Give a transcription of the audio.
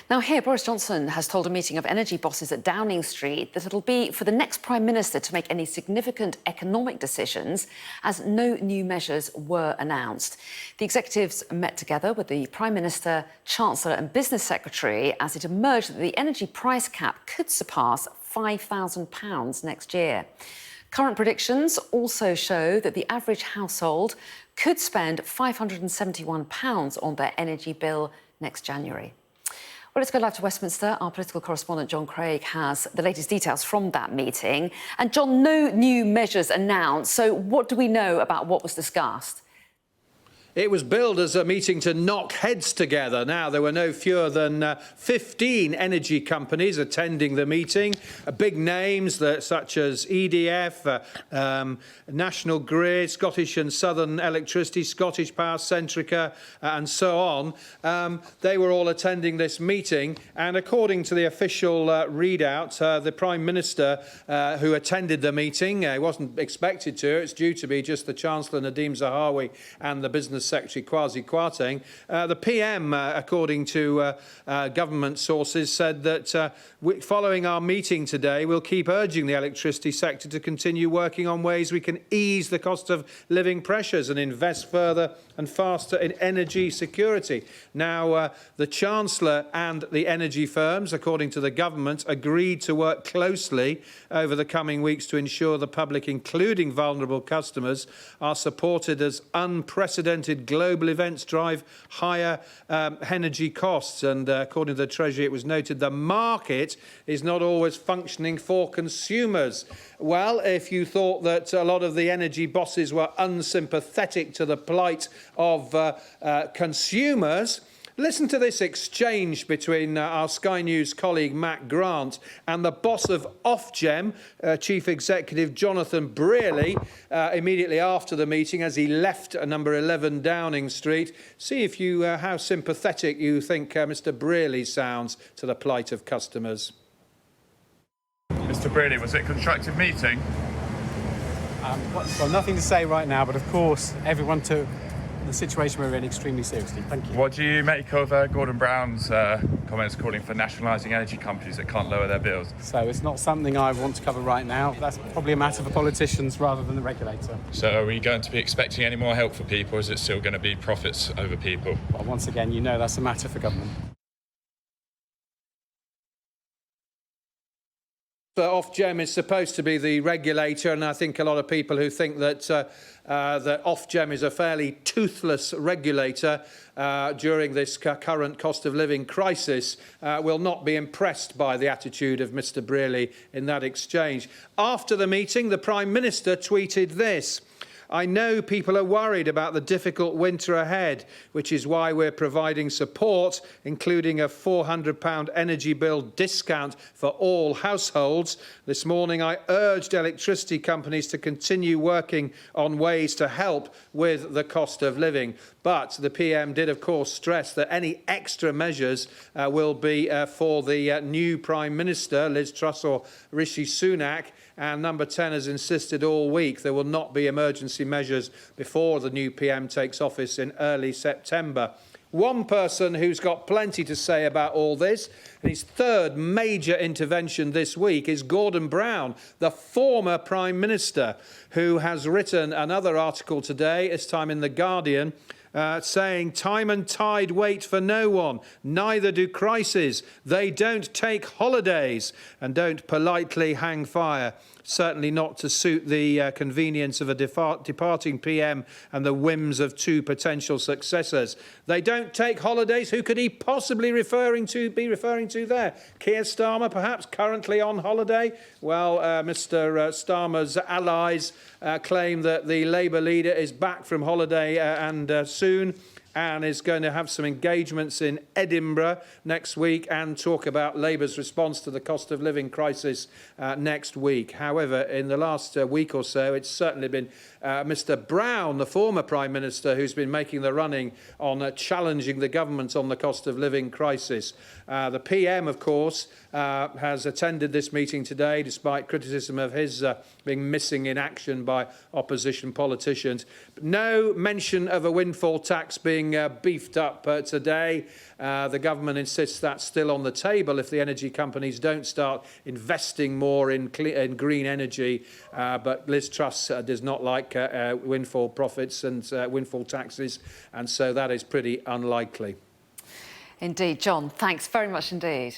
Now here, Boris Johnson has told a meeting of energy bosses at Downing Street that it'll be for the next Prime Minister to make any significant economic decisions, as no new measures were announced. The executives met together with the Prime Minister, Chancellor and Business Secretary as it emerged that the energy price cap could surpass £5,000 next year. Current predictions also show that the average household could spend £571 on their energy bill next January. Well, let's go live to Westminster. Our political correspondent, John Craig, has the latest details from that meeting. And, John, no new measures announced. So what do we know about what was discussed? It was billed as a meeting to knock heads together. Now, there were no fewer than 15 energy companies attending the meeting. Big names such as EDF, National Grid, Scottish and Southern Electricity, Scottish Power, Centrica, and so on. They were all attending this meeting. And according to the official readout, the Prime Minister who attended the meeting, wasn't expected to. It's due to be just the Chancellor, Nadhim Zahawi, and the Business Secretary, Kwasi Kwarteng. The PM, according to government sources, said that following our meeting today, we'll keep urging the electricity sector to continue working on ways we can ease the cost of living pressures and invest further and faster in energy security. Now, the Chancellor and the energy firms, according to the government, agreed to work closely over the coming weeks to ensure the public, including vulnerable customers, are supported as unprecedented global events drive higher energy costs. And according to the Treasury, it was noted the market is not always functioning for consumers. Well, if you thought that a lot of the energy bosses were unsympathetic to the plight of consumers, listen to this exchange between our Sky News colleague Matt Grant and the boss of Ofgem, Chief Executive Jonathan Brearley, immediately after the meeting as he left number 11 Downing Street. See if you how sympathetic you think Mr Brearley sounds to the plight of customers. Mr Brearley, was it a constructive meeting? Well, nothing to say right now, but of course everyone took the situation we're in extremely seriously. Thank you. What do you make of Gordon Brown's comments calling for nationalising energy companies that can't lower their bills? So it's not something I want to cover right now. That's probably a matter for politicians rather than the regulator. So are we going to be expecting any more help for people, or is it still going to be profits over people? Well, once again, you know that's a matter for government. Ofgem is supposed to be the regulator, and I think a lot of people who think that that Ofgem is a fairly toothless regulator during this current cost of living crisis will not be impressed by the attitude of Mr Brearley in that exchange. After the meeting, the Prime Minister tweeted this: "I know people are worried about the difficult winter ahead, which is why we're providing support, including a £400 energy bill discount for all households. This morning, I urged electricity companies to continue working on ways to help with the cost of living." But the PM did, of course, stress that any extra measures will be for the new Prime Minister, Liz Truss or Rishi Sunak. And number 10 has insisted all week there will not be emergency measures before the new PM takes office in early September. One person who's got plenty to say about all this, and his third major intervention this week, is Gordon Brown, the former Prime Minister, who has written another article today, this time in The Guardian, saying time and tide wait for no one, neither do crises. They don't take holidays and don't politely hang fire. Certainly not to suit the convenience of a departing PM and the whims of two potential successors. They don't take holidays. Who could he possibly be referring to there? Keir Starmer, perhaps, currently on holiday? Well, Mr Starmer's allies claim that the Labour leader is back from holiday and soon, and is going to have some engagements in Edinburgh next week and talk about Labour's response to the cost of living crisis next week. However, in the last week or so, it's certainly been Mr Brown, the former Prime Minister, who's been making the running on challenging the government on the cost of living crisis. The PM, of course, has attended this meeting today, despite criticism of his being missing in action by opposition politicians. No mention of a windfall tax being being beefed up today. The government insists that's still on the table if the energy companies don't start investing more in green energy. But Liz Truss does not like windfall profits and windfall taxes, and so that is pretty unlikely. Indeed, John, thanks very much indeed.